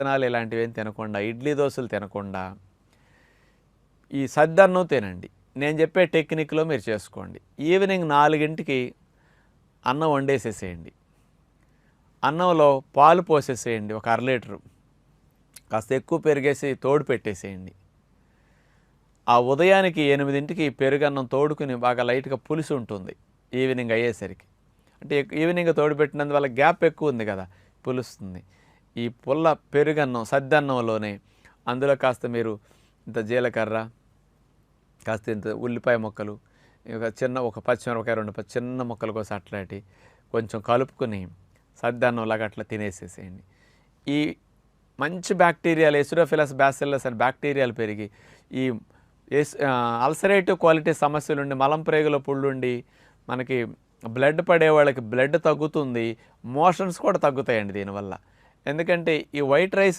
విత్తనాలు ఇలాంటివి ఏం తినకుండా, ఇడ్లీ దోశలు తినకుండా ఈ సద్దన్నం తినండి. నేను చెప్పే టెక్నిక్‌లో మీరు చేసుకోండి. ఈవినింగ్ 4కి అన్నం వండేసేసేయండి. అన్నంలో పాలు పోసేసేయండి ఒక అర లీటరు. కాస్త ఎక్కువ పెరుగేసి తోడు పెట్టేసేయండి. ఆ ఉదయానికి 8కి పెరుగన్నం తోడుకుని బాగా లైట్‌గా పులుసు ఉంటుంది ఈవినింగ్ అయ్యేసరికి. అంటే ఈవినింగ్ తోడుపెట్టినందువల్ల గ్యాప్ ఎక్కువ ఉంది కదా, పులుస్తుంది. ఈ పుల్ల పెరుగన్నం సద్దన్నంలోనే అందులో కాస్త మీరు ఇంత జీలకర్ర, కాస్త ఇంత ఉల్లిపాయ ముక్కలు, ఒక పచ్చిమిరపకాయ 2 చిన్న ముక్కలు కోసి అట్లాంటి కొంచెం కలుపుకొని సద్దన్నంలాగా అట్లా తినేసేసేయండి. ఈ మంచి బ్యాక్టీరియాలు ఎసిడోఫిలస్ బ్యాసిల్లస్ అనే బ్యాక్టీరియాలు పెరిగి ఈ అల్సరేటివ్ క్వాలిటీ సమస్యలుండి, మలం ప్రేగులో పుళ్ళుండి మనకి బ్లడ్ పడే వాళ్ళకి బ్లడ్ తగ్గుతుంది, మోషన్స్ కూడా తగ్గుతాయండి దీనివల్ల. ఎందుకంటే ఈ వైట్ రైస్